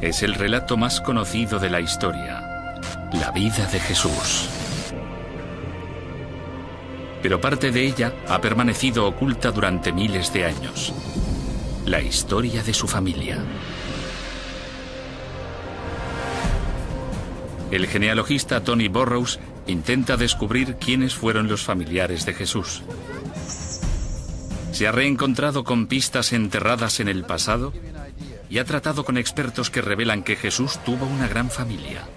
Es el relato más conocido de la historia, la vida de Jesús. Pero parte de ella ha permanecido oculta durante miles de años. La historia de su familia. El genealogista Tony Burrows intenta descubrir quiénes fueron los familiares de Jesús. Se ha reencontrado con pistas enterradas en el pasado y ha tratado con expertos que revelan que Jesús tuvo una gran familia.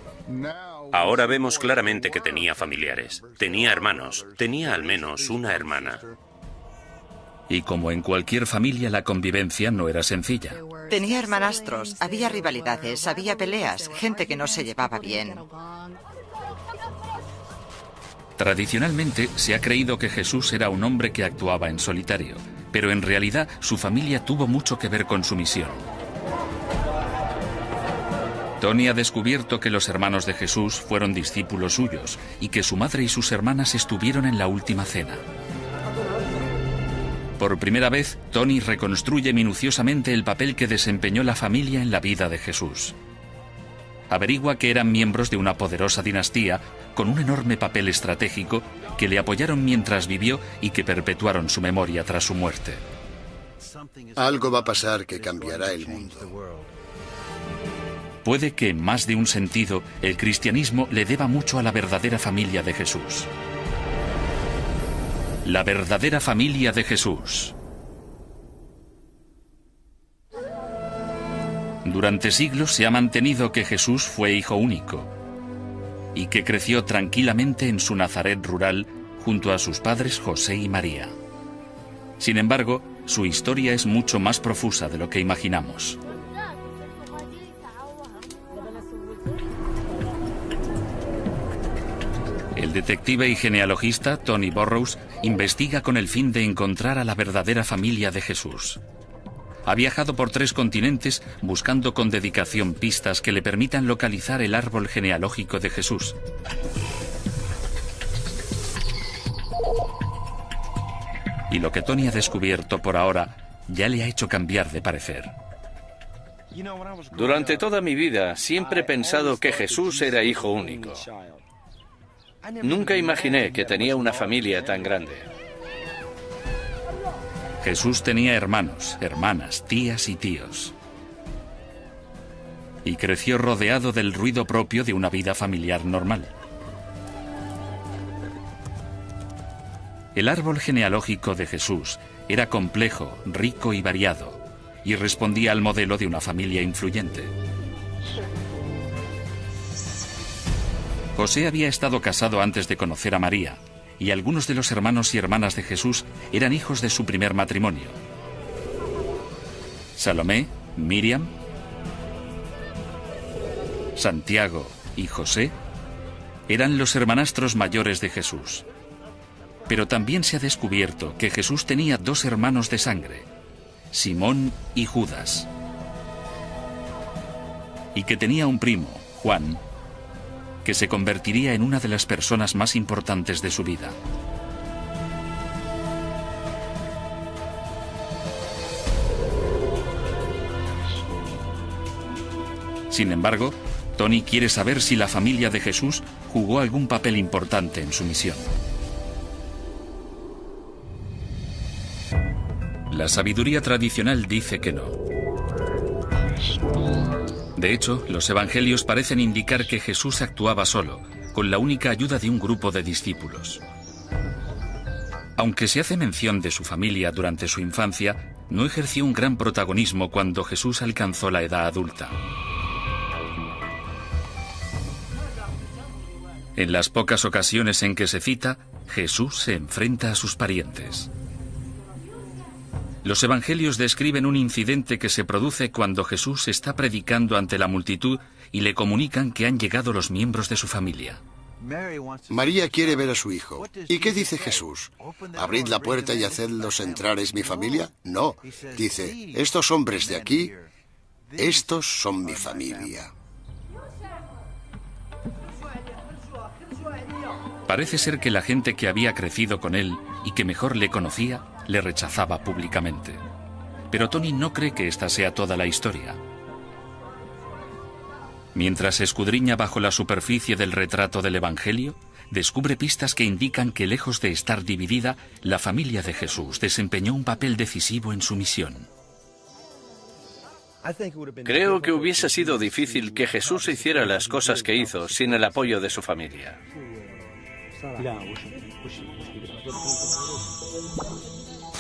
Ahora vemos claramente que tenía familiares, tenía hermanos, tenía al menos una hermana. Y como en cualquier familia, la convivencia no era sencilla. Tenía hermanastros, había rivalidades, había peleas, gente que no se llevaba bien. Tradicionalmente se ha creído que Jesús era un hombre que actuaba en solitario, pero en realidad su familia tuvo mucho que ver con su misión. Tony ha descubierto que los hermanos de Jesús fueron discípulos suyos y que su madre y sus hermanas estuvieron en la última cena. Por primera vez, Tony reconstruye minuciosamente el papel que desempeñó la familia en la vida de Jesús. Averigua que eran miembros de una poderosa dinastía con un enorme papel estratégico que le apoyaron mientras vivió y que perpetuaron su memoria tras su muerte. Algo va a pasar que cambiará el mundo. Puede que, en más de un sentido, el cristianismo le deba mucho a la verdadera familia de Jesús. La verdadera familia de Jesús. Durante siglos se ha mantenido que Jesús fue hijo único y que creció tranquilamente en su Nazaret rural junto a sus padres José y María. Sin embargo, su historia es mucho más profusa de lo que imaginamos. El detective y genealogista Tony Burrows investiga con el fin de encontrar a la verdadera familia de Jesús. Ha viajado por 3 continentes buscando con dedicación pistas que le permitan localizar el árbol genealógico de Jesús. Y lo que Tony ha descubierto por ahora ya le ha hecho cambiar de parecer. Durante toda mi vida siempre he pensado que Jesús era hijo único. Nunca imaginé que tenía una familia tan grande. Jesús tenía hermanos, hermanas, tías y tíos. Y creció rodeado del ruido propio de una vida familiar normal. El árbol genealógico de Jesús era complejo, rico y variado, y respondía al modelo de una familia influyente. José había estado casado antes de conocer a María, y algunos de los hermanos y hermanas de Jesús eran hijos de su primer matrimonio. Salomé, Miriam, Santiago y José eran los hermanastros mayores de Jesús. Pero también se ha descubierto que Jesús tenía 2 hermanos de sangre, Simón y Judas, y que tenía un primo, Juan, que se convertiría en una de las personas más importantes de su vida. Sin embargo, Tony quiere saber si la familia de Jesús jugó algún papel importante en su misión. La sabiduría tradicional dice que no. De hecho, los evangelios parecen indicar que Jesús actuaba solo, con la única ayuda de un grupo de discípulos. Aunque se hace mención de su familia durante su infancia, no ejerció un gran protagonismo cuando Jesús alcanzó la edad adulta. En las pocas ocasiones en que se cita, Jesús se enfrenta a sus parientes. Los evangelios describen un incidente que se produce cuando Jesús está predicando ante la multitud y le comunican que han llegado los miembros de su familia. María quiere ver a su hijo. ¿Y qué dice Jesús? ¿Abrid la puerta y hacedlos entrar, ¿es mi familia? No. Dice, estos hombres de aquí, estos son mi familia. Parece ser que la gente que había crecido con él y que mejor le conocía, le rechazaba públicamente. Pero Tony no cree que esta sea toda la historia. Mientras escudriña bajo la superficie del retrato del Evangelio, descubre pistas que indican que, lejos de estar dividida, la familia de Jesús desempeñó un papel decisivo en su misión. Creo que hubiese sido difícil que Jesús hiciera las cosas que hizo sin el apoyo de su familia.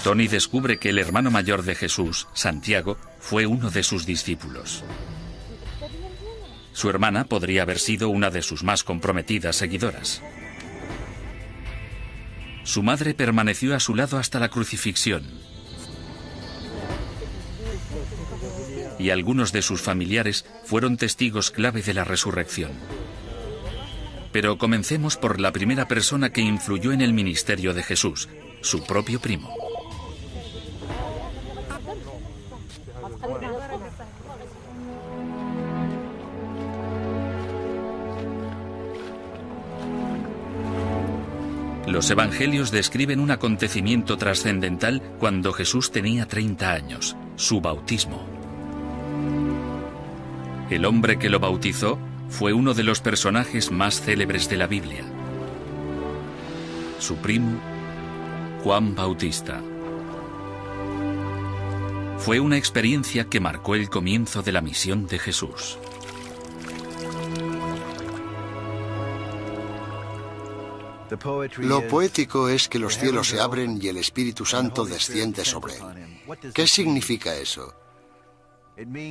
Tony descubre que el hermano mayor de Jesús, Santiago, fue uno de sus discípulos. Su hermana podría haber sido una de sus más comprometidas seguidoras. Su madre permaneció a su lado hasta la crucifixión. Y algunos de sus familiares fueron testigos clave de la resurrección. Pero comencemos por la primera persona que influyó en el ministerio de Jesús, su propio primo. Los evangelios describen un acontecimiento trascendental cuando Jesús tenía 30 años, su bautismo. El hombre que lo bautizó fue uno de los personajes más célebres de la Biblia. Su primo, Juan Bautista. Fue una experiencia que marcó el comienzo de la misión de Jesús. Lo poético es que los cielos se abren y el Espíritu Santo desciende sobre él. ¿Qué significa eso?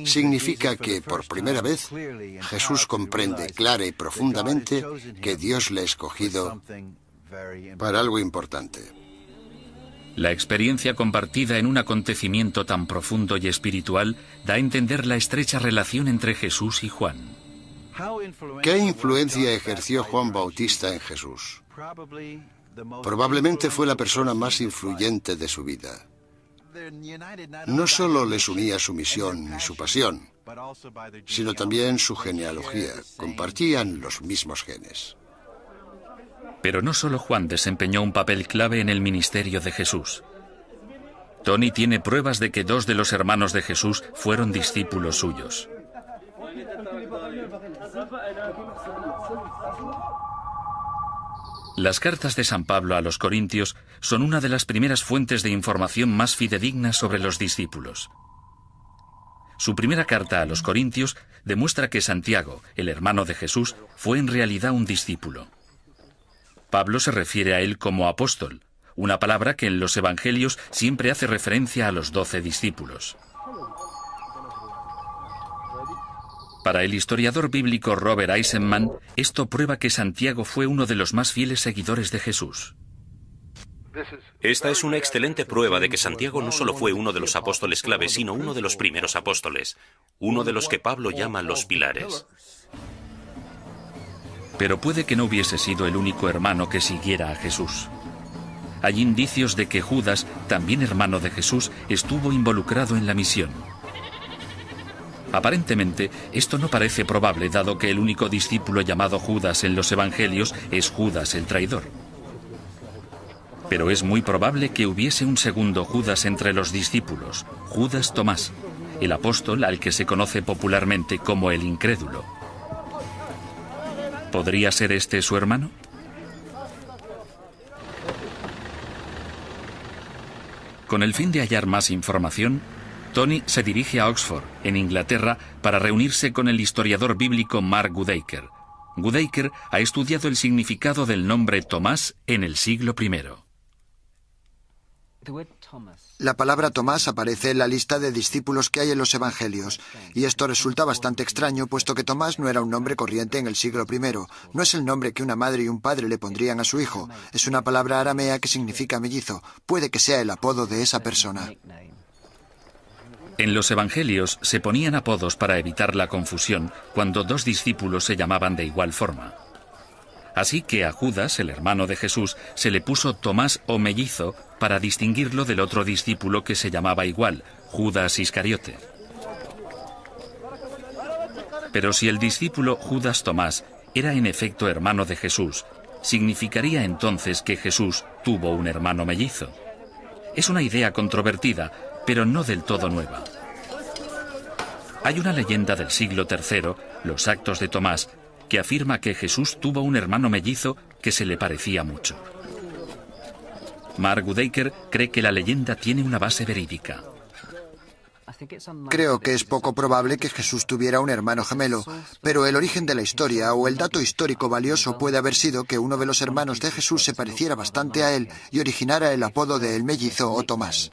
Significa que, por primera vez, Jesús comprende clara y profundamente que Dios le ha escogido para algo importante. La experiencia compartida en un acontecimiento tan profundo y espiritual da a entender la estrecha relación entre Jesús y Juan. ¿Qué influencia ejerció Juan Bautista en Jesús? Probablemente fue la persona más influyente de su vida. No solo les unía su misión y su pasión, sino también su genealogía. Compartían los mismos genes. Pero no solo Juan desempeñó un papel clave en el ministerio de Jesús. Tony tiene pruebas de que 2 de los hermanos de Jesús fueron discípulos suyos. Las cartas de San Pablo a los Corintios son una de las primeras fuentes de información más fidedignas sobre los discípulos. Su primera carta a los Corintios demuestra que Santiago, el hermano de Jesús, fue en realidad un discípulo. Pablo se refiere a él como apóstol, una palabra que en los evangelios siempre hace referencia a los 12 discípulos. Para el historiador bíblico Robert Eisenman, esto prueba que Santiago fue uno de los más fieles seguidores de Jesús. Esta es una excelente prueba de que Santiago no solo fue uno de los apóstoles clave, sino uno de los primeros apóstoles, uno de los que Pablo llama los pilares. Pero puede que no hubiese sido el único hermano que siguiera a Jesús. Hay indicios de que Judas, también hermano de Jesús, estuvo involucrado en la misión. Aparentemente, esto no parece probable, dado que el único discípulo llamado Judas en los evangelios es Judas el traidor. Pero es muy probable que hubiese un segundo Judas entre los discípulos, Judas Tomás, el apóstol al que se conoce popularmente como el incrédulo. ¿Podría ser este su hermano? Con el fin de hallar más información, Tony se dirige a Oxford, en Inglaterra, para reunirse con el historiador bíblico Mark Goodacre. Goodacre ha estudiado el significado del nombre Tomás en el siglo I. La palabra Tomás aparece en la lista de discípulos que hay en los evangelios, y esto resulta bastante extraño, puesto que Tomás no era un nombre corriente en el siglo I. No es el nombre que una madre y un padre le pondrían a su hijo. Es una palabra aramea que significa mellizo. Puede que sea el apodo de esa persona. En los evangelios se ponían apodos para evitar la confusión cuando 2 discípulos se llamaban de igual forma. Así que a Judas, el hermano de Jesús, se le puso Tomás o mellizo para distinguirlo del otro discípulo que se llamaba igual, Judas Iscariote. Pero si el discípulo Judas Tomás era en efecto hermano de Jesús, significaría entonces que Jesús tuvo un hermano mellizo. Es una idea controvertida, pero no del todo nueva. Hay una leyenda del siglo III, Los Actos de Tomás, que afirma que Jesús tuvo un hermano mellizo que se le parecía mucho. Mark Goodacre cree que la leyenda tiene una base verídica. Creo que es poco probable que Jesús tuviera un hermano gemelo, pero el origen de la historia o el dato histórico valioso puede haber sido que uno de los hermanos de Jesús se pareciera bastante a él y originara el apodo de el mellizo o Tomás.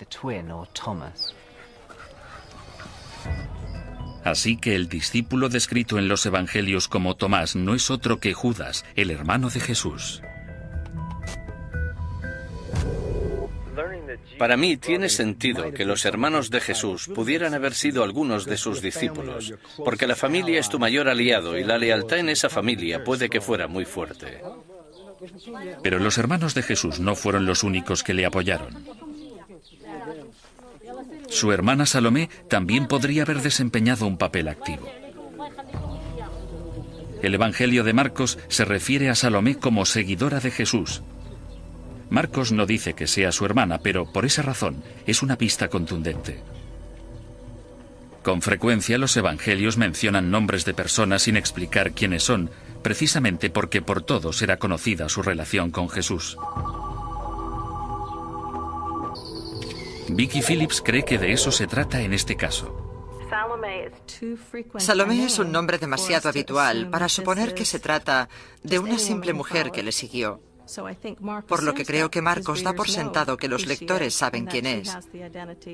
Así que el discípulo descrito en los evangelios como Tomás no es otro que Judas, el hermano de Jesús. Para mí tiene sentido que los hermanos de Jesús pudieran haber sido algunos de sus discípulos, porque la familia es tu mayor aliado y la lealtad en esa familia puede que fuera muy fuerte. Pero los hermanos de Jesús no fueron los únicos que le apoyaron. Su hermana Salomé también podría haber desempeñado un papel activo. El Evangelio de Marcos se refiere a Salomé como seguidora de Jesús. Marcos no dice que sea su hermana, pero por esa razón es una pista contundente. Con frecuencia los evangelios mencionan nombres de personas sin explicar quiénes son, precisamente porque por todos era conocida su relación con Jesús. Vicky Phillips cree que de eso se trata en este caso. Salomé es un nombre demasiado habitual para suponer que se trata de una simple mujer que le siguió. Por lo que creo que Marcos da por sentado que los lectores saben quién es,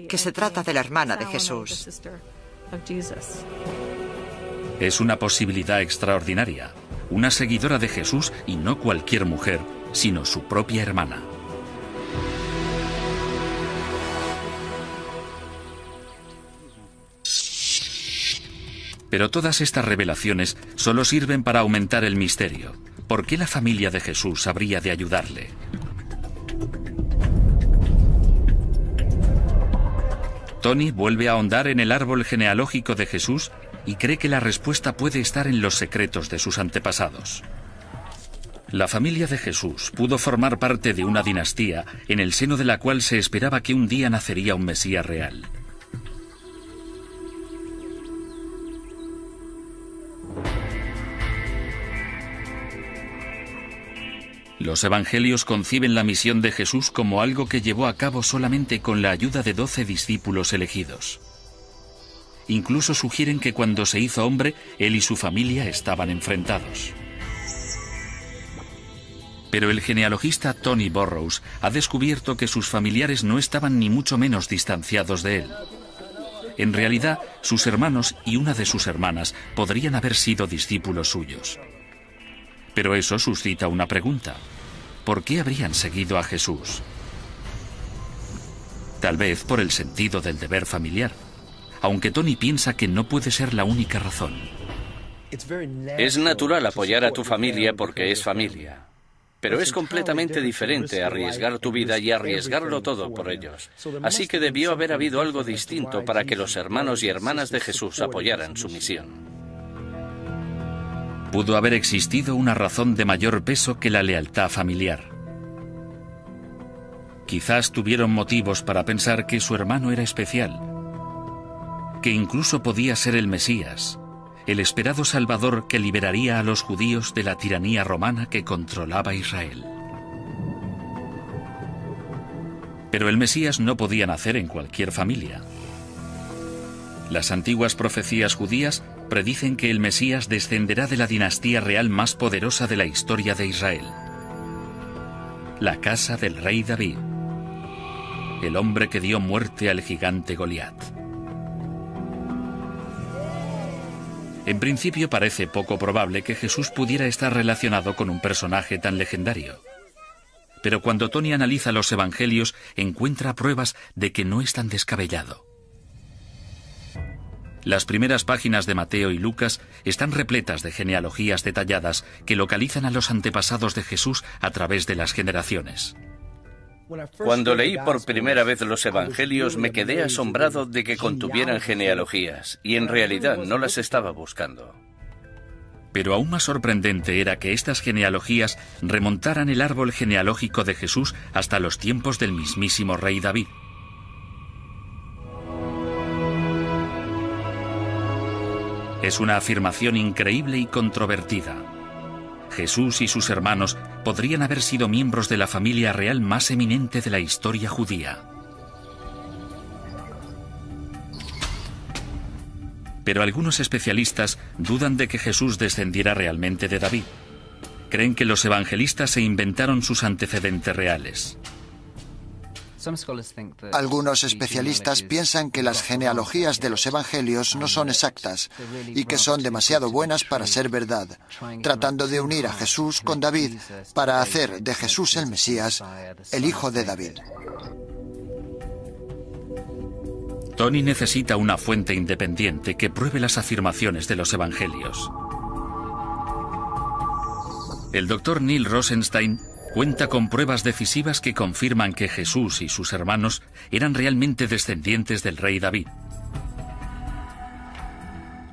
que se trata de la hermana de Jesús. Es una posibilidad extraordinaria, una seguidora de Jesús y no cualquier mujer, sino su propia hermana. Pero todas estas revelaciones solo sirven para aumentar el misterio. ¿Por qué la familia de Jesús habría de ayudarle? Tony vuelve a ahondar en el árbol genealógico de Jesús y cree que la respuesta puede estar en los secretos de sus antepasados. La familia de Jesús pudo formar parte de una dinastía en el seno de la cual se esperaba que un día nacería un Mesías real. Los evangelios conciben la misión de Jesús como algo que llevó a cabo solamente con la ayuda de 12 discípulos elegidos. Incluso sugieren que cuando se hizo hombre, él y su familia estaban enfrentados. Pero el genealogista Tony Burrows ha descubierto que sus familiares no estaban ni mucho menos distanciados de él. En realidad, sus hermanos y una de sus hermanas podrían haber sido discípulos suyos. Pero eso suscita una pregunta. ¿Por qué habrían seguido a Jesús? Tal vez por el sentido del deber familiar, aunque Tony piensa que no puede ser la única razón. Es natural apoyar a tu familia porque es familia, pero es completamente diferente arriesgar tu vida y arriesgarlo todo por ellos. Así que debió haber habido algo distinto para que los hermanos y hermanas de Jesús apoyaran su misión. Pudo haber existido una razón de mayor peso que la lealtad familiar. Quizás tuvieron motivos para pensar que su hermano era especial, que incluso podía ser el Mesías, el esperado Salvador que liberaría a los judíos de la tiranía romana que controlaba Israel. Pero el Mesías no podía nacer en cualquier familia. Las antiguas profecías judías predicen que el Mesías descenderá de la dinastía real más poderosa de la historia de Israel, la casa del rey David, el hombre que dio muerte al gigante Goliat. En principio parece poco probable que Jesús pudiera estar relacionado con un personaje tan legendario. Pero cuando Tony analiza los evangelios, encuentra pruebas de que no es tan descabellado. Las primeras páginas de Mateo y Lucas están repletas de genealogías detalladas que localizan a los antepasados de Jesús a través de las generaciones. Cuando leí por primera vez los evangelios me quedé asombrado de que contuvieran genealogías, y en realidad no las estaba buscando. Pero aún más sorprendente era que estas genealogías remontaran el árbol genealógico de Jesús hasta los tiempos del mismísimo rey David. Es una afirmación increíble y controvertida. Jesús y sus hermanos podrían haber sido miembros de la familia real más eminente de la historia judía. Pero algunos especialistas dudan de que Jesús descendiera realmente de David. Creen que los evangelistas se inventaron sus antecedentes reales. Algunos especialistas piensan que las genealogías de los evangelios no son exactas y que son demasiado buenas para ser verdad, tratando de unir a Jesús con David para hacer de Jesús el Mesías, el hijo de David. Tony necesita una fuente independiente que pruebe las afirmaciones de los evangelios. El doctor Neil Rosenstein cuenta con pruebas decisivas que confirman que Jesús y sus hermanos eran realmente descendientes del rey David.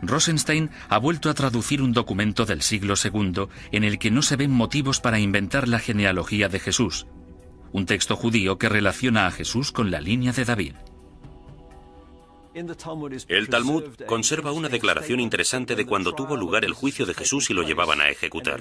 Rosenstein ha vuelto a traducir un documento del siglo II en el que no se ven motivos para inventar la genealogía de Jesús, un texto judío que relaciona a Jesús con la línea de David. El Talmud conserva una declaración interesante de cuando tuvo lugar el juicio de Jesús y lo llevaban a ejecutar.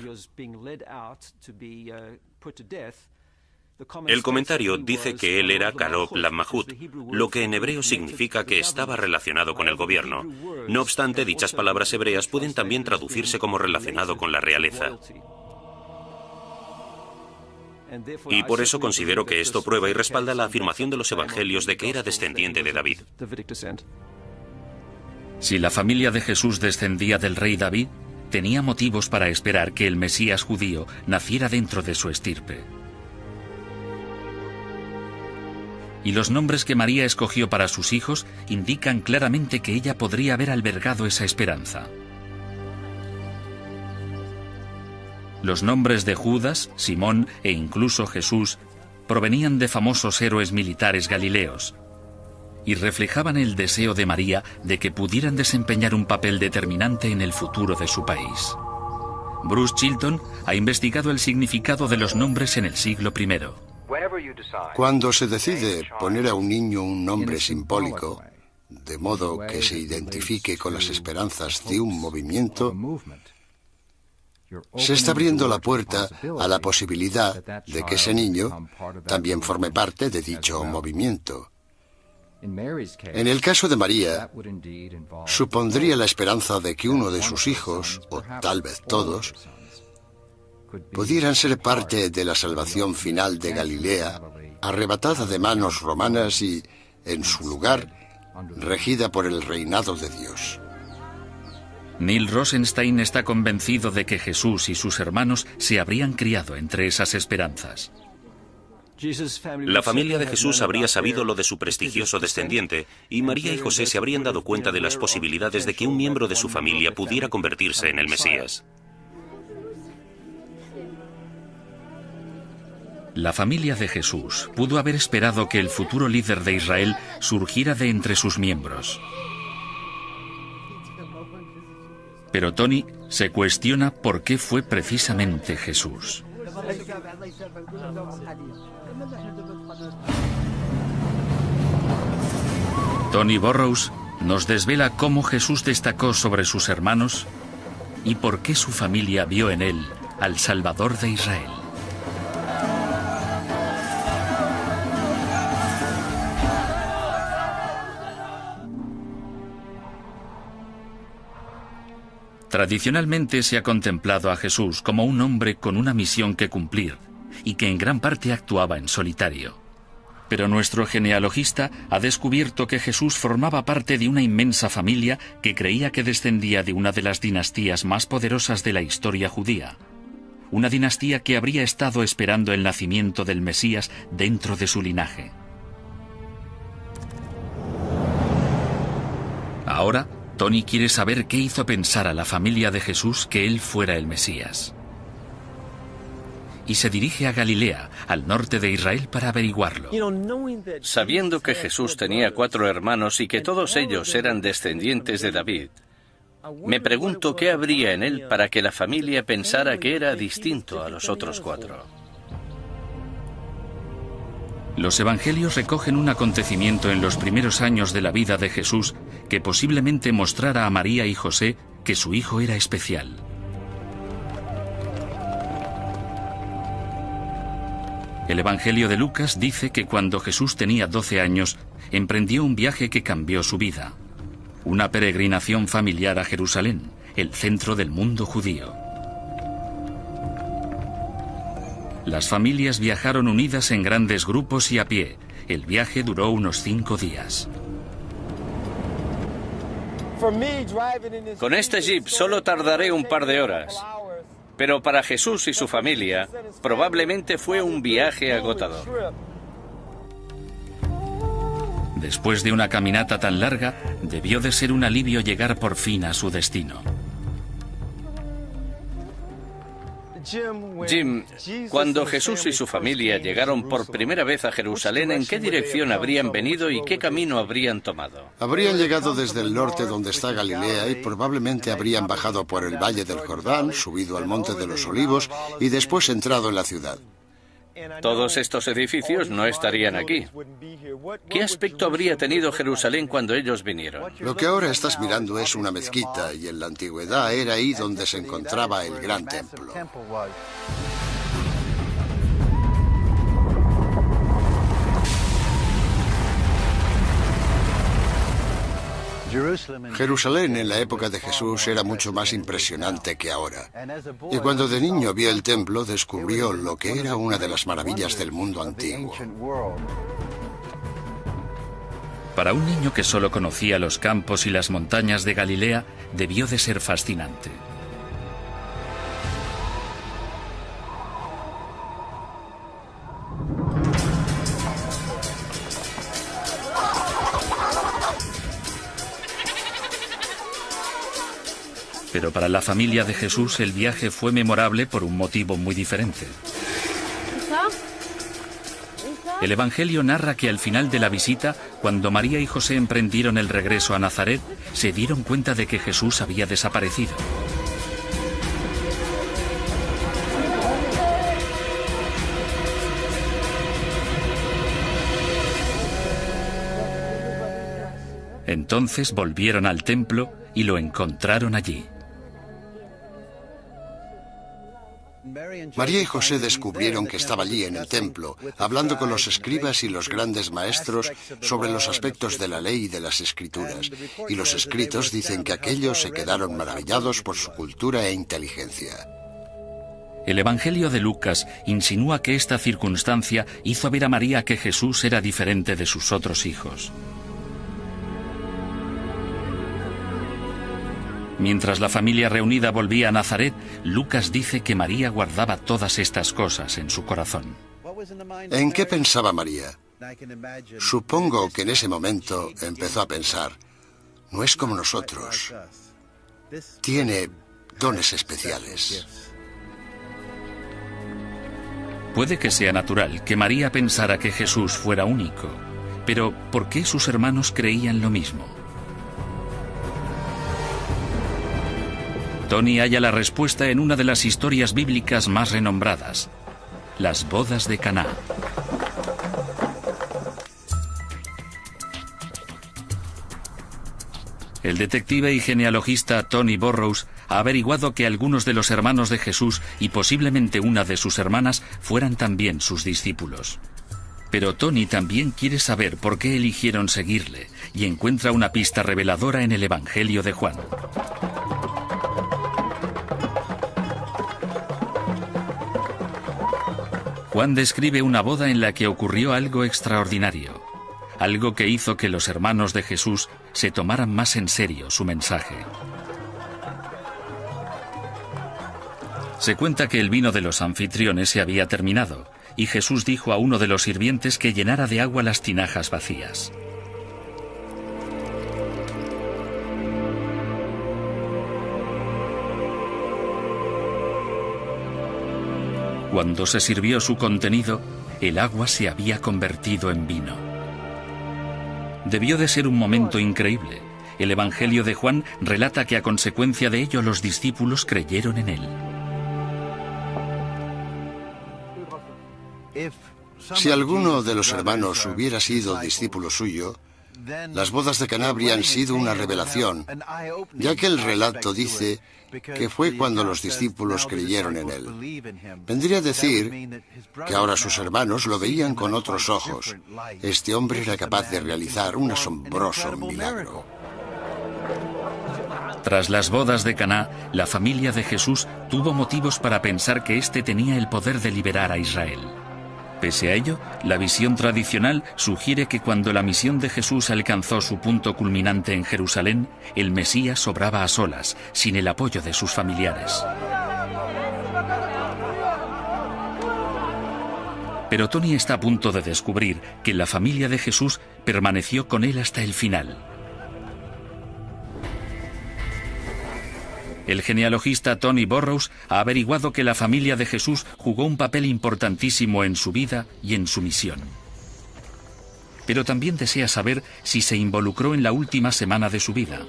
El comentario dice que él era Karob Lamahut, lo que en hebreo significa que estaba relacionado con el gobierno. No obstante, dichas palabras hebreas pueden también traducirse como relacionado con la realeza. Y por eso considero que esto prueba y respalda la afirmación de los evangelios de que era descendiente de David. Si la familia de Jesús descendía del rey David, tenía motivos para esperar que el Mesías judío naciera dentro de su estirpe. Y los nombres que María escogió para sus hijos indican claramente que ella podría haber albergado esa esperanza. Los nombres de Judas, Simón e incluso Jesús provenían de famosos héroes militares galileos y reflejaban el deseo de María de que pudieran desempeñar un papel determinante en el futuro de su país. Bruce Chilton ha investigado el significado de los nombres en el siglo I. Cuando se decide poner a un niño un nombre simbólico, de modo que se identifique con las esperanzas de un movimiento, se está abriendo la puerta a la posibilidad de que ese niño también forme parte de dicho movimiento. En el caso de María, supondría la esperanza de que uno de sus hijos, o tal vez todos, pudieran ser parte de la salvación final de Galilea, arrebatada de manos romanas y, en su lugar, regida por el reinado de Dios. Neil Rosenstein está convencido de que Jesús y sus hermanos se habrían criado entre esas esperanzas. La familia de Jesús habría sabido lo de su prestigioso descendiente, y María y José se habrían dado cuenta de las posibilidades de que un miembro de su familia pudiera convertirse en el Mesías. La familia de Jesús pudo haber esperado que el futuro líder de Israel surgiera de entre sus miembros. Pero Tony se cuestiona por qué fue precisamente Jesús. Tony Burrows nos desvela cómo Jesús destacó sobre sus hermanos y por qué su familia vio en él al Salvador de Israel. Tradicionalmente se ha contemplado a Jesús como un hombre con una misión que cumplir y que en gran parte actuaba en solitario. Pero nuestro genealogista ha descubierto que Jesús formaba parte de una inmensa familia que creía que descendía de una de las dinastías más poderosas de la historia judía. Una dinastía que habría estado esperando el nacimiento del Mesías dentro de su linaje. Ahora, Tony quiere saber qué hizo pensar a la familia de Jesús que él fuera el Mesías. Y se dirige a Galilea, al norte de Israel, para averiguarlo. Sabiendo que Jesús tenía 4 hermanos y que todos ellos eran descendientes de David, me pregunto qué habría en él para que la familia pensara que era distinto a los otros 4. Los evangelios recogen un acontecimiento en los primeros años de la vida de Jesús que posiblemente mostrara a María y José que su hijo era especial. El Evangelio de Lucas dice que cuando Jesús tenía 12 años, emprendió un viaje que cambió su vida. Una peregrinación familiar a Jerusalén, el centro del mundo judío. Las familias viajaron unidas en grandes grupos y a pie. El viaje duró unos 5 días. Con este jeep solo tardaré un par de horas. Pero para Jesús y su familia, probablemente fue un viaje agotador. Después de una caminata tan larga, debió de ser un alivio llegar por fin a su destino. Jim, cuando Jesús y su familia llegaron por primera vez a Jerusalén, ¿en qué dirección habrían venido y qué camino habrían tomado? Habrían llegado desde el norte donde está Galilea y probablemente habrían bajado por el Valle del Jordán, subido al Monte de los Olivos y después entrado en la ciudad. Todos estos edificios no estarían aquí. ¿Qué aspecto habría tenido Jerusalén cuando ellos vinieron? Lo que ahora estás mirando es una mezquita y en la antigüedad era ahí donde se encontraba el gran templo. Jerusalén en la época de Jesús era mucho más impresionante que ahora. Y cuando de niño vio el templo, descubrió lo que era una de las maravillas del mundo antiguo. Para un niño que solo conocía los campos y las montañas de Galilea, debió de ser fascinante. Pero para la familia de Jesús el viaje fue memorable por un motivo muy diferente. El Evangelio narra que al final de la visita, cuando María y José emprendieron el regreso a Nazaret, se dieron cuenta de que Jesús había desaparecido. Entonces volvieron al templo y lo encontraron allí. María y José descubrieron que estaba allí en el templo, hablando con los escribas y los grandes maestros sobre los aspectos de la ley y de las escrituras. Y los escritos dicen que aquellos se quedaron maravillados por su cultura e inteligencia. El Evangelio de Lucas insinúa que esta circunstancia hizo ver a María que Jesús era diferente de sus otros hijos. Mientras la familia reunida volvía a Nazaret, Lucas dice que María guardaba todas estas cosas en su corazón. ¿En qué pensaba María? Supongo que en ese momento empezó a pensar, no es como nosotros, tiene dones especiales. Puede que sea natural que María pensara que Jesús fuera único, pero ¿por qué sus hermanos creían lo mismo? Tony halla la respuesta en una de las historias bíblicas más renombradas, las bodas de Caná. El detective y genealogista Tony Burrows ha averiguado que algunos de los hermanos de Jesús y posiblemente una de sus hermanas fueran también sus discípulos. Pero Tony también quiere saber por qué eligieron seguirle y encuentra una pista reveladora en el Evangelio de Juan. Juan describe una boda en la que ocurrió algo extraordinario, algo que hizo que los hermanos de Jesús se tomaran más en serio su mensaje. Se cuenta que el vino de los anfitriones se había terminado, y Jesús dijo a uno de los sirvientes que llenara de agua las tinajas vacías. Cuando se sirvió su contenido, el agua se había convertido en vino. Debió de ser un momento increíble. El Evangelio de Juan relata que a consecuencia de ello los discípulos creyeron en él. Si alguno de los hermanos hubiera sido discípulo suyo, las bodas de Caná habrían sido una revelación, ya que el relato dice que fue cuando los discípulos creyeron en él. Vendría a decir que ahora sus hermanos lo veían con otros ojos. Este hombre era capaz de realizar un asombroso milagro. Tras las bodas de Caná, la familia de Jesús tuvo motivos para pensar que éste tenía el poder de liberar a Israel. Pese a ello, la visión tradicional sugiere que cuando la misión de Jesús alcanzó su punto culminante en Jerusalén, el Mesías obraba a solas, sin el apoyo de sus familiares. Pero Tony está a punto de descubrir que la familia de Jesús permaneció con él hasta el final. El genealogista Tony Burrows ha averiguado que la familia de Jesús jugó un papel importantísimo en su vida y en su misión. Pero también desea saber si se involucró en la última semana de su vida.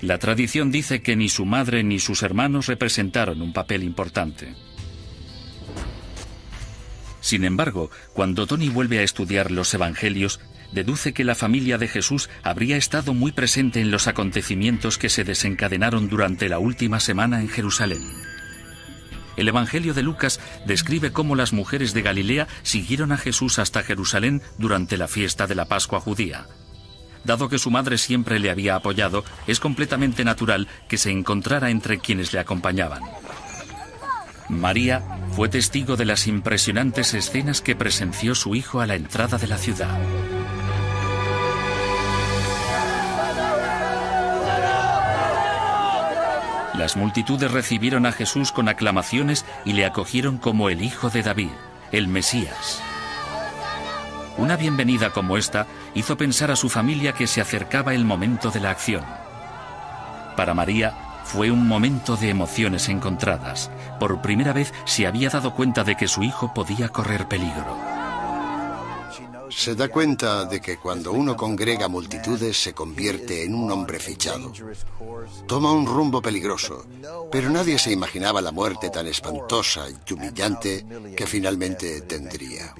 La tradición dice que ni su madre ni sus hermanos representaron un papel importante. Sin embargo, cuando Tony vuelve a estudiar los evangelios, deduce que la familia de Jesús habría estado muy presente en los acontecimientos que se desencadenaron durante la última semana en Jerusalén. El Evangelio de Lucas describe cómo las mujeres de Galilea siguieron a Jesús hasta Jerusalén durante la fiesta de la Pascua judía. Dado que su madre siempre le había apoyado, es completamente natural que se encontrara entre quienes le acompañaban. María fue testigo de las impresionantes escenas que presenció su hijo a la entrada de la ciudad. Las multitudes recibieron a Jesús con aclamaciones y le acogieron como el Hijo de David, el Mesías. Una bienvenida como esta hizo pensar a su familia que se acercaba el momento de la acción. Para María fue un momento de emociones encontradas. Por primera vez se había dado cuenta de que su hijo podía correr peligro. Se da cuenta de que cuando uno congrega multitudes se convierte en un hombre fichado. Toma un rumbo peligroso, pero nadie se imaginaba la muerte tan espantosa y humillante que finalmente tendría.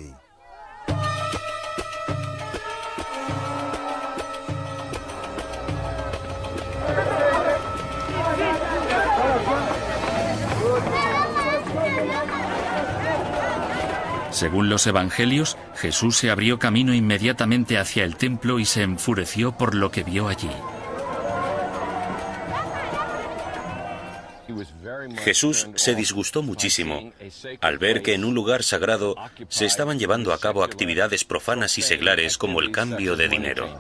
Según los evangelios, Jesús se abrió camino inmediatamente hacia el templo y se enfureció por lo que vio allí. Jesús se disgustó muchísimo al ver que en un lugar sagrado se estaban llevando a cabo actividades profanas y seglares como el cambio de dinero.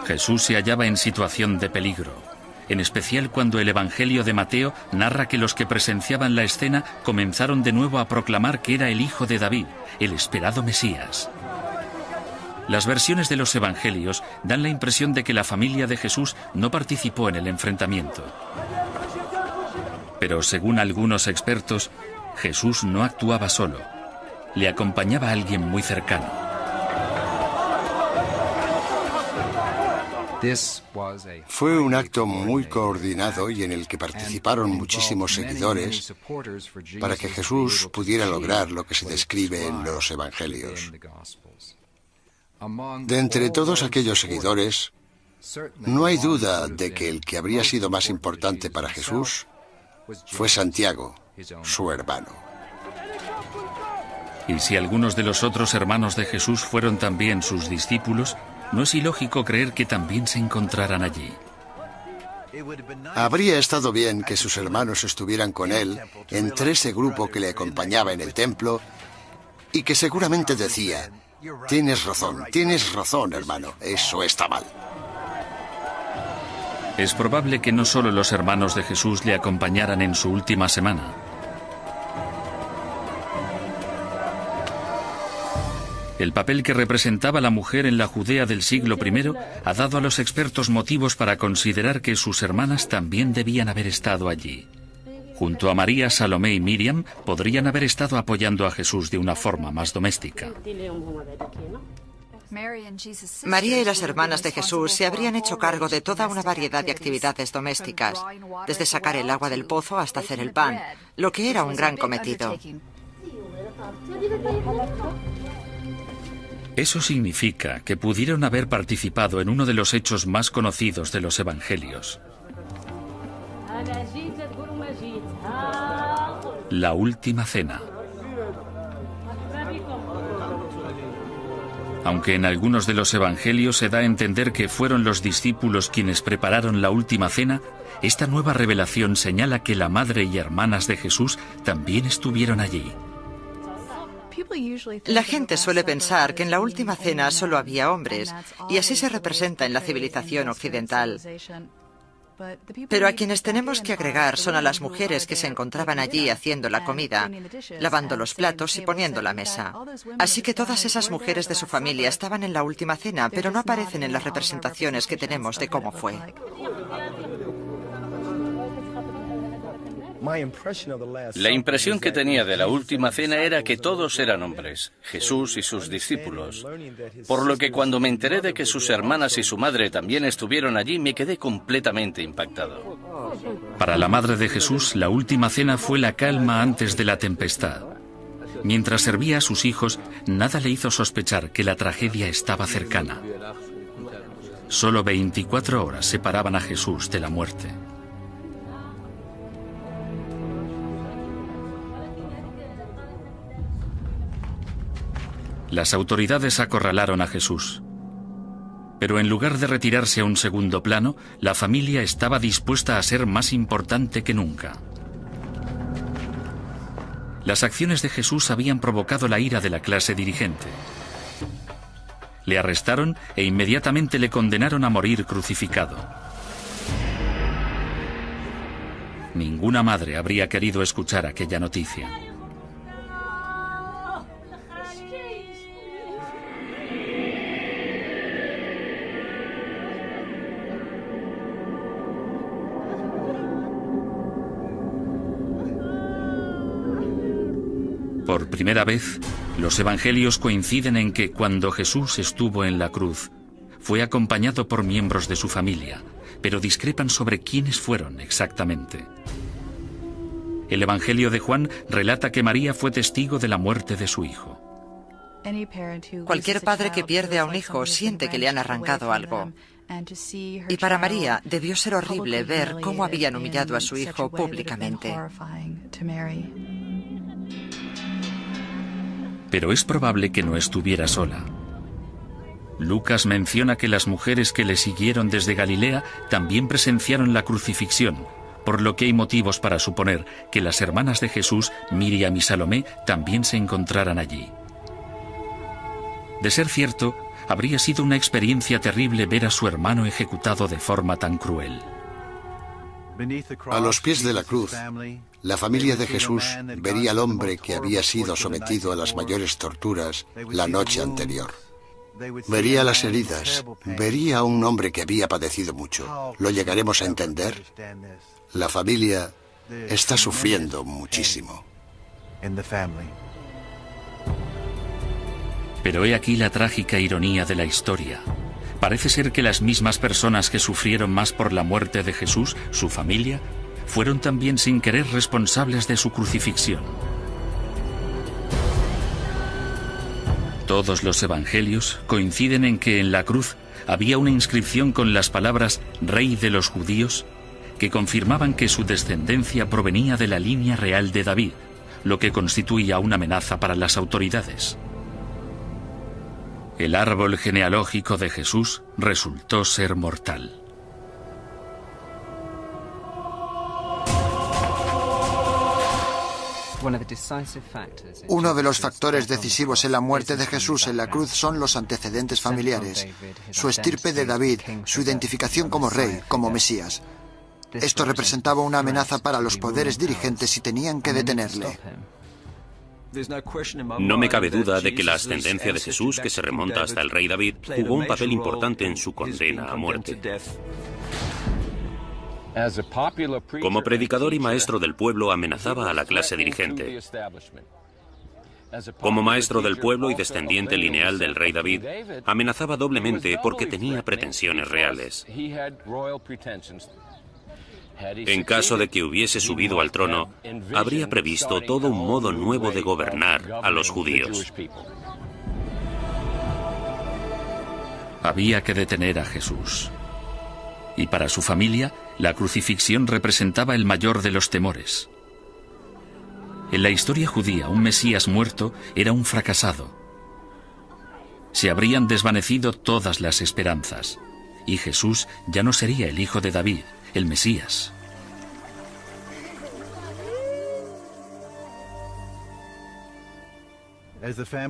Jesús se hallaba en situación de peligro, en especial cuando el Evangelio de Mateo narra que los que presenciaban la escena comenzaron de nuevo a proclamar que era el Hijo de David, el esperado Mesías. Las versiones de los Evangelios dan la impresión de que la familia de Jesús no participó en el enfrentamiento. Pero según algunos expertos, Jesús no actuaba solo. Le acompañaba alguien muy cercano. Fue un acto muy coordinado y en el que participaron muchísimos seguidores para que Jesús pudiera lograr lo que se describe en los Evangelios. De entre todos aquellos seguidores, no hay duda de que el que habría sido más importante para Jesús fue Santiago, su hermano. Y si algunos de los otros hermanos de Jesús fueron también sus discípulos, no es ilógico creer que también se encontraran allí. Habría estado bien que sus hermanos estuvieran con él entre ese grupo que le acompañaba en el templo y que seguramente decía: tienes razón, hermano, eso está mal. Es probable que no solo los hermanos de Jesús le acompañaran en su última semana. El papel que representaba la mujer en la Judea del siglo I ha dado a los expertos motivos para considerar que sus hermanas también debían haber estado allí. Junto a María, Salomé y Miriam, podrían haber estado apoyando a Jesús de una forma más doméstica. María y las hermanas de Jesús se habrían hecho cargo de toda una variedad de actividades domésticas, desde sacar el agua del pozo hasta hacer el pan, lo que era un gran cometido. Eso significa que pudieron haber participado en uno de los hechos más conocidos de los evangelios: la última cena. Aunque en algunos de los evangelios se da a entender que fueron los discípulos quienes prepararon la última cena, esta nueva revelación señala que la madre y hermanas de Jesús también estuvieron allí. La gente suele pensar que en la última cena solo había hombres, y así se representa en la civilización occidental. Pero a quienes tenemos que agregar son a las mujeres que se encontraban allí haciendo la comida, lavando los platos y poniendo la mesa. Así que todas esas mujeres de su familia estaban en la última cena, pero no aparecen en las representaciones que tenemos de cómo fue. La impresión que tenía de la última cena era que todos eran hombres, Jesús y sus discípulos. Por lo que cuando me enteré de que sus hermanas y su madre también estuvieron allí, me quedé completamente impactado. Para la madre de Jesús, la última cena fue la calma antes de la tempestad. Mientras servía a sus hijos, nada le hizo sospechar que la tragedia estaba cercana. Solo 24 horas separaban a Jesús de la muerte. Las autoridades acorralaron a Jesús. Pero en lugar de retirarse a un segundo plano, la familia estaba dispuesta a ser más importante que nunca. Las acciones de Jesús habían provocado la ira de la clase dirigente. Le arrestaron e inmediatamente le condenaron a morir crucificado. Ninguna madre habría querido escuchar aquella noticia. Por primera vez, los evangelios coinciden en que cuando Jesús estuvo en la cruz, fue acompañado por miembros de su familia, pero discrepan sobre quiénes fueron exactamente. El Evangelio de Juan relata que María fue testigo de la muerte de su hijo. Cualquier padre que pierde a un hijo siente que le han arrancado algo. Y para María debió ser horrible ver cómo habían humillado a su hijo públicamente. Pero es probable que no estuviera sola. Lucas menciona que las mujeres que le siguieron desde Galilea también presenciaron la crucifixión, por lo que hay motivos para suponer que las hermanas de Jesús, Miriam y Salomé, también se encontraran allí. De ser cierto, habría sido una experiencia terrible ver a su hermano ejecutado de forma tan cruel. A los pies de la cruz, la familia de Jesús vería al hombre que había sido sometido a las mayores torturas la noche anterior. Vería las heridas, vería a un hombre que había padecido mucho. ¿Lo llegaremos a entender? La familia está sufriendo muchísimo. Pero he aquí la trágica ironía de la historia. Parece ser que las mismas personas que sufrieron más por la muerte de Jesús, su familia, fueron también sin querer responsables de su crucifixión. Todos los evangelios coinciden en que en la cruz había una inscripción con las palabras «Rey de los judíos», que confirmaban que su descendencia provenía de la línea real de David, lo que constituía una amenaza para las autoridades. El árbol genealógico de Jesús resultó ser mortal. Uno de los factores decisivos en la muerte de Jesús en la cruz son los antecedentes familiares, su estirpe de David, su identificación como rey, como Mesías. Esto representaba una amenaza para los poderes dirigentes y tenían que detenerle. No me cabe duda de que la ascendencia de Jesús, que se remonta hasta el rey David, jugó un papel importante en su condena a muerte. Como predicador y maestro del pueblo, amenazaba a la clase dirigente. Como maestro del pueblo y descendiente lineal del rey David, amenazaba doblemente porque tenía pretensiones reales. En caso de que hubiese subido al trono, habría previsto todo un modo nuevo de gobernar a los judíos. Había que detener a Jesús. Y para su familia, la crucifixión representaba el mayor de los temores. En la historia judía, un Mesías muerto era un fracasado. Se habrían desvanecido todas las esperanzas, y Jesús ya no sería el hijo de David, el Mesías.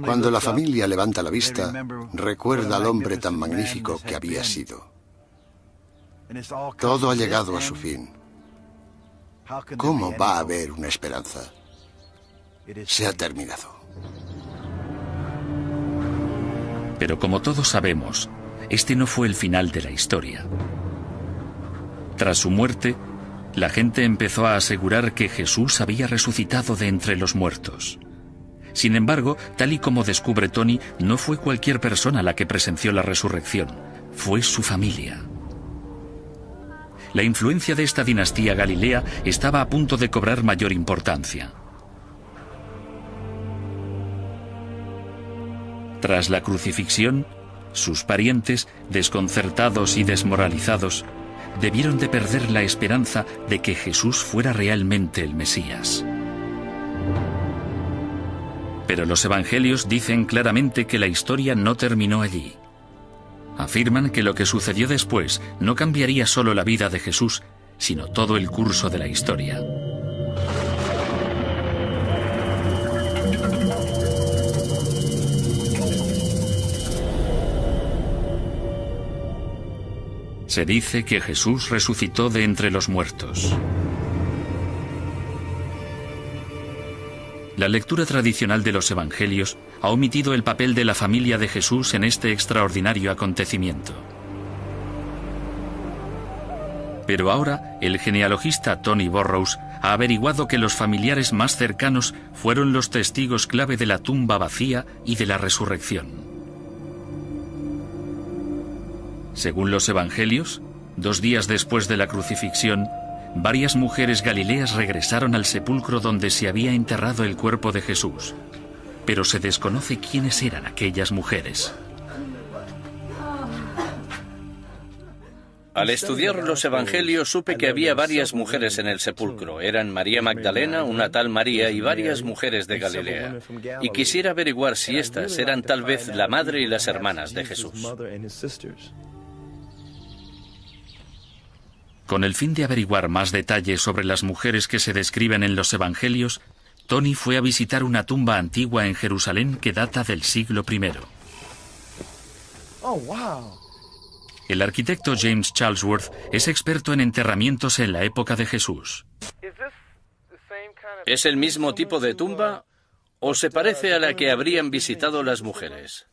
Cuando la familia levanta la vista, recuerda al hombre tan magnífico que había sido. Todo ha llegado a su fin. ¿Cómo va a haber una esperanza? Se ha terminado. Pero como todos sabemos, este no fue el final de la historia. Tras su muerte, la gente empezó a asegurar que Jesús había resucitado de entre los muertos. Sin embargo, tal y como descubre Tony, no fue cualquier persona la que presenció la resurrección, fue su familia. La influencia de esta dinastía galilea estaba a punto de cobrar mayor importancia. Tras la crucifixión, sus parientes, desconcertados y desmoralizados, debieron de perder la esperanza de que Jesús fuera realmente el Mesías. Pero los evangelios dicen claramente que la historia no terminó allí. Afirman que lo que sucedió después no cambiaría solo la vida de Jesús, sino todo el curso de la historia. Se dice que Jesús resucitó de entre los muertos. La lectura tradicional de los evangelios ha omitido el papel de la familia de Jesús en este extraordinario acontecimiento. Pero ahora, el genealogista Tony Burrows ha averiguado que los familiares más cercanos fueron los testigos clave de la tumba vacía y de la resurrección. Según los evangelios, 2 días después de la crucifixión, varias mujeres galileas regresaron al sepulcro donde se había enterrado el cuerpo de Jesús, pero se desconoce quiénes eran aquellas mujeres. Al estudiar los evangelios supe que había varias mujeres en el sepulcro. Eran María Magdalena, una tal María y varias mujeres de Galilea. Y quisiera averiguar si estas eran tal vez la madre y las hermanas de Jesús. Con el fin de averiguar más detalles sobre las mujeres que se describen en los evangelios, Tony fue a visitar una tumba antigua en Jerusalén que data del siglo I. El arquitecto James Charlesworth es experto en enterramientos en la época de Jesús. ¿Es el mismo tipo de tumba o se parece a la que habrían visitado las mujeres?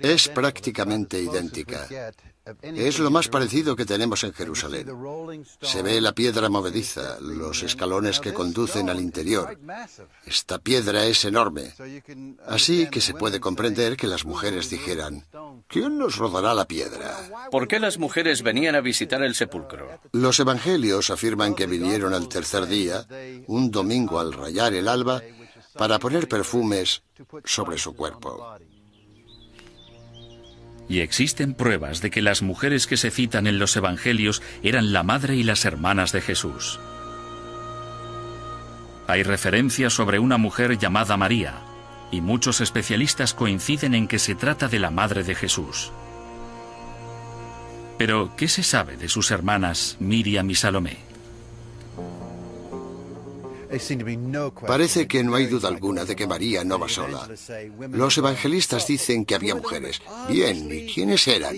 Es prácticamente idéntica. Es lo más parecido que tenemos en Jerusalén. Se ve la piedra movediza, los escalones que conducen al interior. Esta piedra es enorme. Así que se puede comprender que las mujeres dijeran, ¿quién nos rodará la piedra? ¿Por qué las mujeres venían a visitar el sepulcro? Los evangelios afirman que vinieron al tercer día, un domingo al rayar el alba, para poner perfumes sobre su cuerpo. Y existen pruebas de que las mujeres que se citan en los evangelios eran la madre y las hermanas de Jesús. Hay referencias sobre una mujer llamada María, y muchos especialistas coinciden en que se trata de la madre de Jesús. Pero, ¿qué se sabe de sus hermanas Miriam y Salomé? Parece que no hay duda alguna de que María no va sola. Los evangelistas dicen que había mujeres. Bien, ¿y quiénes eran?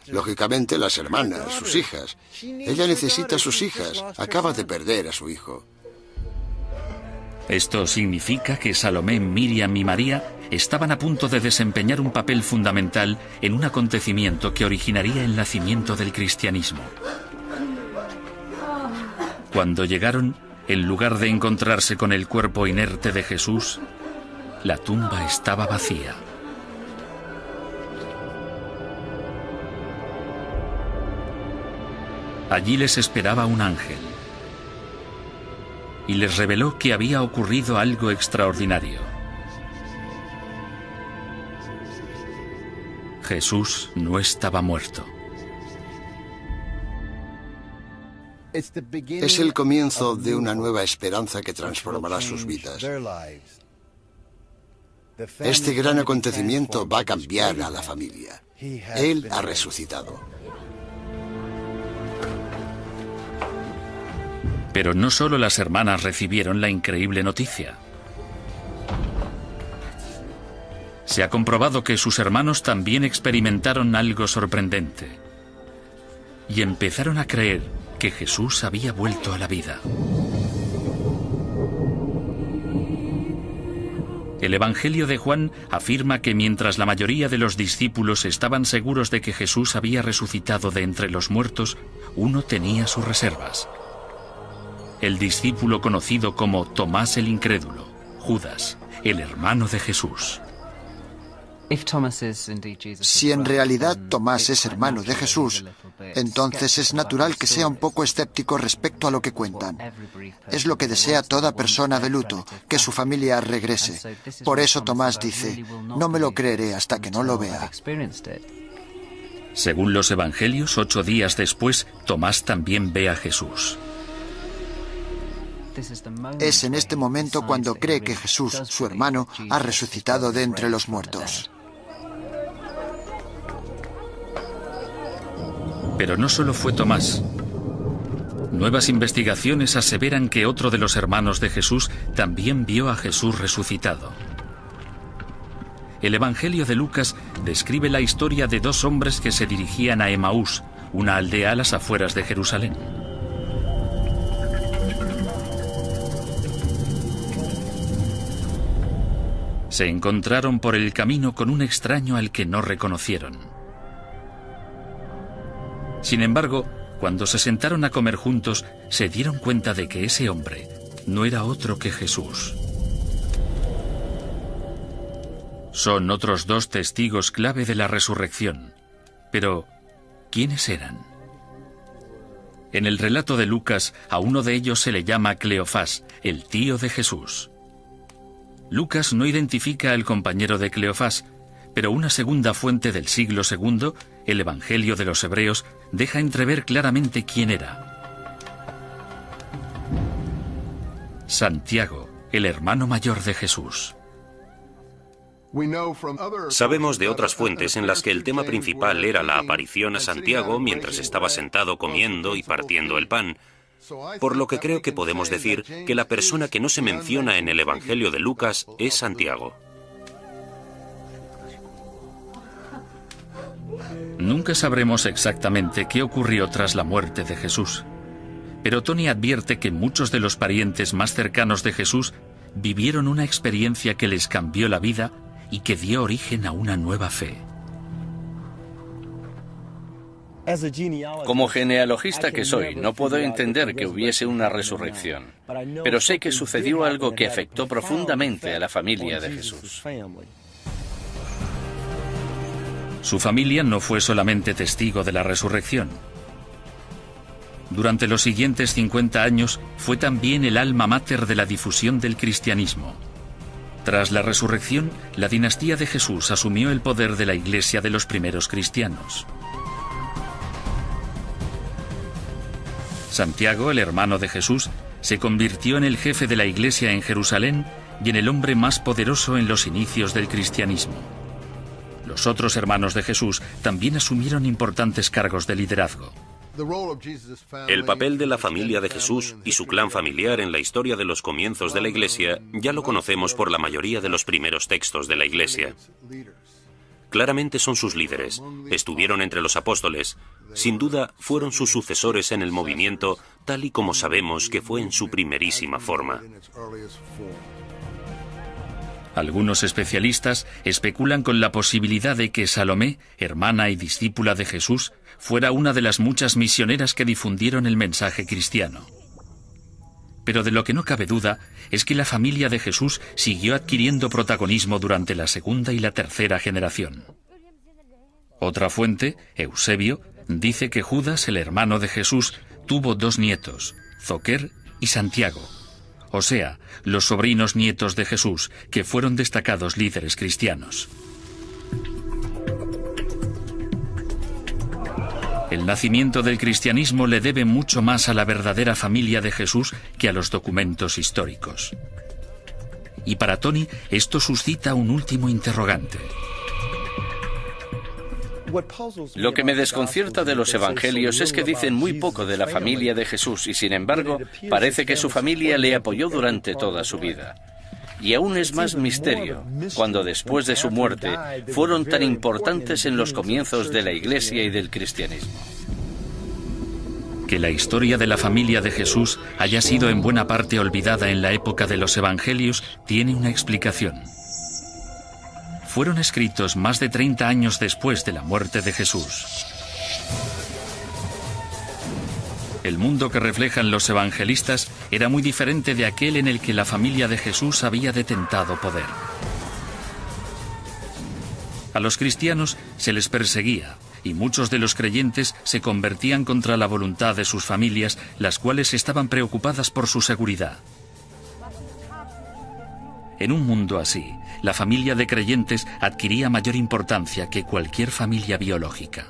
Lógicamente las hermanas, sus hijas. Ella necesita a sus hijas. Acaba de perder a su hijo. Esto significa que Salomé, Miriam y María estaban a punto de desempeñar un papel fundamental en un acontecimiento que originaría el nacimiento del cristianismo. Cuando llegaron, en lugar de encontrarse con el cuerpo inerte de Jesús, la tumba estaba vacía. Allí les esperaba un ángel y les reveló que había ocurrido algo extraordinario. Jesús no estaba muerto. Es el comienzo de una nueva esperanza que transformará sus vidas. Este gran acontecimiento va a cambiar a la familia. Él ha resucitado. Pero no solo las hermanas recibieron la increíble noticia. Se ha comprobado que sus hermanos también experimentaron algo sorprendente y empezaron a creer que Jesús había vuelto a la vida. El Evangelio de Juan afirma que mientras la mayoría de los discípulos estaban seguros de que Jesús había resucitado de entre los muertos, uno tenía sus reservas. El discípulo conocido como Tomás el Incrédulo, Judas, el hermano de Jesús. Si en realidad Tomás es hermano de Jesús, entonces es natural que sea un poco escéptico respecto a lo que cuentan. Es lo que desea toda persona de luto, que su familia regrese. Por eso Tomás dice, no me lo creeré hasta que no lo vea. Según los evangelios, 8 días después, Tomás también ve a Jesús. Es en este momento cuando cree que Jesús, su hermano, ha resucitado de entre los muertos. Pero no solo fue Tomás. Nuevas investigaciones aseveran que otro de los hermanos de Jesús también vio a Jesús resucitado. El Evangelio de Lucas describe la historia de 2 hombres que se dirigían a Emaús, una aldea a las afueras de Jerusalén. Se encontraron por el camino con un extraño al que no reconocieron. Sin embargo, cuando se sentaron a comer juntos, se dieron cuenta de que ese hombre no era otro que Jesús. Son otros 2 testigos clave de la resurrección. Pero, ¿quiénes eran? En el relato de Lucas, a uno de ellos se le llama Cleofás, el tío de Jesús. Lucas no identifica al compañero de Cleofás, pero una segunda fuente del siglo II, el Evangelio de los Hebreos, deja entrever claramente quién era. Santiago, el hermano mayor de Jesús. Sabemos de otras fuentes en las que el tema principal era la aparición a Santiago mientras estaba sentado comiendo y partiendo el pan, por lo que creo que podemos decir que la persona que no se menciona en el Evangelio de Lucas es Santiago. Nunca sabremos exactamente qué ocurrió tras la muerte de Jesús, pero Tony advierte que muchos de los parientes más cercanos de Jesús vivieron una experiencia que les cambió la vida y que dio origen a una nueva fe. Como genealogista que soy, no puedo entender que hubiese una resurrección, pero sé que sucedió algo que afectó profundamente a la familia de Jesús. Su familia no fue solamente testigo de la resurrección. Durante los siguientes 50 años fue también el alma mater de la difusión del cristianismo. Tras la resurrección, la dinastía de Jesús asumió el poder de la iglesia de los primeros cristianos. Santiago, el hermano de Jesús, se convirtió en el jefe de la iglesia en Jerusalén y en el hombre más poderoso en los inicios del cristianismo. Los otros hermanos de Jesús también asumieron importantes cargos de liderazgo. El papel de la familia de Jesús y su clan familiar en la historia de los comienzos de la Iglesia ya lo conocemos por la mayoría de los primeros textos de la Iglesia. Claramente son sus líderes, estuvieron entre los apóstoles, sin duda fueron sus sucesores en el movimiento, tal y como sabemos que fue en su primerísima forma. Algunos especialistas especulan con la posibilidad de que Salomé, hermana y discípula de Jesús, fuera una de las muchas misioneras que difundieron el mensaje cristiano. Pero de lo que no cabe duda es que la familia de Jesús siguió adquiriendo protagonismo durante la segunda y la tercera generación. Otra fuente, Eusebio, dice que Judas, el hermano de Jesús, tuvo 2 nietos, Zoquer y Santiago, o sea, los sobrinos nietos de Jesús, que fueron destacados líderes cristianos. El nacimiento del cristianismo le debe mucho más a la verdadera familia de Jesús que a los documentos históricos. Y para Tony, esto suscita un último interrogante. Lo que me desconcierta de los evangelios es que dicen muy poco de la familia de Jesús y, sin embargo, parece que su familia le apoyó durante toda su vida. Y aún es más misterio cuando después de su muerte fueron tan importantes en los comienzos de la Iglesia y del cristianismo. Que la historia de la familia de Jesús haya sido en buena parte olvidada en la época de los evangelios tiene una explicación. Fueron escritos más de 30 años después de la muerte de Jesús. El mundo que reflejan los evangelistas era muy diferente de aquel en el que la familia de Jesús había detentado poder. A los cristianos se les perseguía y muchos de los creyentes se convertían contra la voluntad de sus familias, las cuales estaban preocupadas por su seguridad. En un mundo así, la familia de creyentes adquiría mayor importancia que cualquier familia biológica.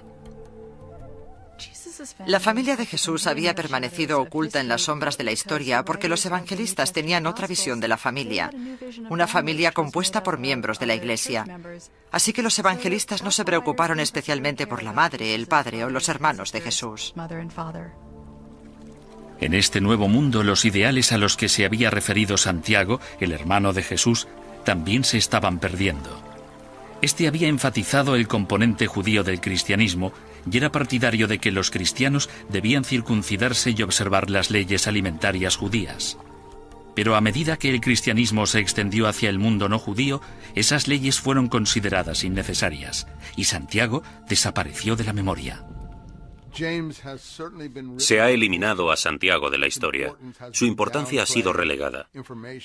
La familia de Jesús había permanecido oculta en las sombras de la historia porque los evangelistas tenían otra visión de la familia, una familia compuesta por miembros de la Iglesia. Así que los evangelistas no se preocuparon especialmente por la madre, el padre o los hermanos de Jesús. En este nuevo mundo, los ideales a los que se había referido Santiago, el hermano de Jesús, también se estaban perdiendo. Este había enfatizado el componente judío del cristianismo y era partidario de que los cristianos debían circuncidarse y observar las leyes alimentarias judías. Pero a medida que el cristianismo se extendió hacia el mundo no judío, esas leyes fueron consideradas innecesarias, y Santiago desapareció de la memoria. Se ha eliminado a Santiago de la historia. Su importancia ha sido relegada.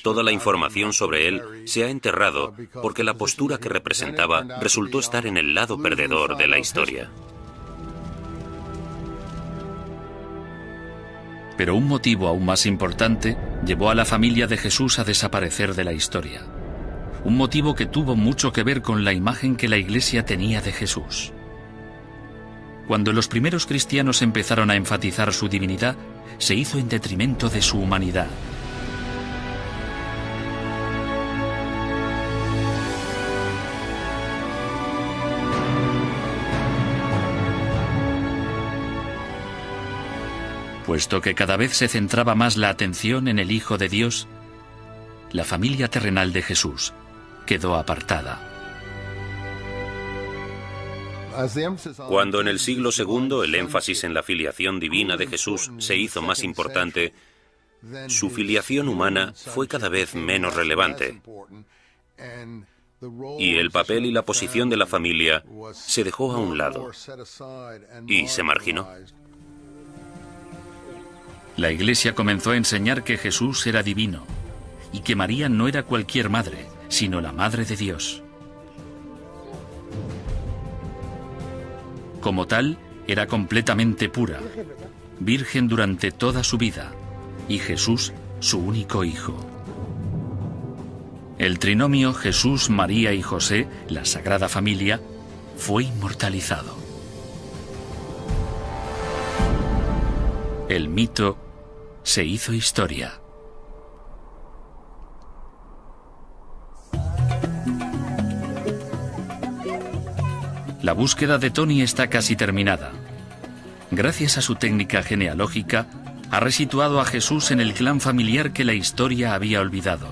Toda la información sobre él se ha enterrado porque la postura que representaba resultó estar en el lado perdedor de la historia. Pero un motivo aún más importante llevó a la familia de Jesús a desaparecer de la historia. Un motivo que tuvo mucho que ver con la imagen que la Iglesia tenía de Jesús. Cuando los primeros cristianos empezaron a enfatizar su divinidad, se hizo en detrimento de su humanidad. Puesto que cada vez se centraba más la atención en el Hijo de Dios, la familia terrenal de Jesús quedó apartada. Cuando en el siglo II el énfasis en la filiación divina de Jesús se hizo más importante, su filiación humana fue cada vez menos relevante. Y el papel y la posición de la familia se dejó a un lado y se marginó. La Iglesia comenzó a enseñar que Jesús era divino y que María no era cualquier madre, sino la Madre de Dios. Como tal, era completamente pura, virgen durante toda su vida, y Jesús su único hijo. El trinomio Jesús, María y José, la Sagrada Familia, fue inmortalizado. El mito se hizo historia. La búsqueda de Tony está casi terminada. Gracias a su técnica genealógica, ha resituado a Jesús en el clan familiar que la historia había olvidado.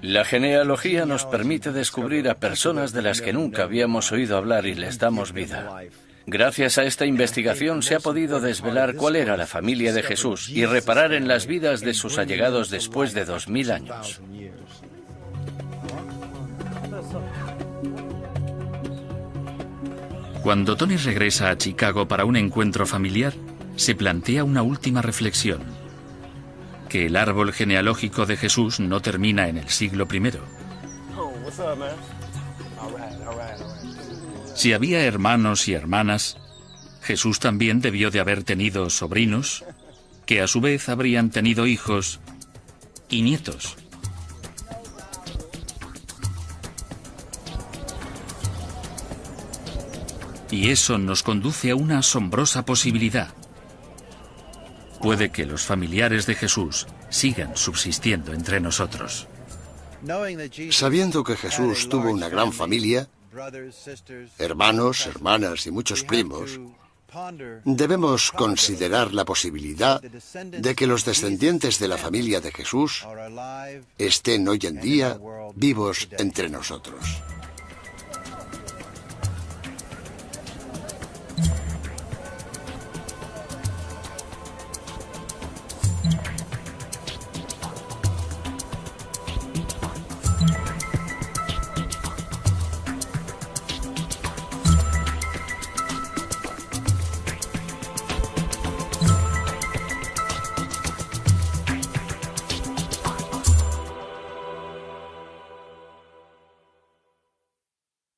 La genealogía nos permite descubrir a personas de las que nunca habíamos oído hablar y les damos vida. Gracias a esta investigación se ha podido desvelar cuál era la familia de Jesús y reparar en las vidas de sus allegados después de 2000 años. Cuando Tony regresa a Chicago para un encuentro familiar, se plantea una última reflexión. que el árbol genealógico de Jesús no termina en el siglo I. Si había hermanos y hermanas, Jesús también debió de haber tenido sobrinos, que a su vez habrían tenido hijos y nietos. Y eso nos conduce a una asombrosa posibilidad. Puede que los familiares de Jesús sigan subsistiendo entre nosotros. Sabiendo que Jesús tuvo una gran familia, hermanos, hermanas y muchos primos, debemos considerar la posibilidad de que los descendientes de la familia de Jesús estén hoy en día vivos entre nosotros.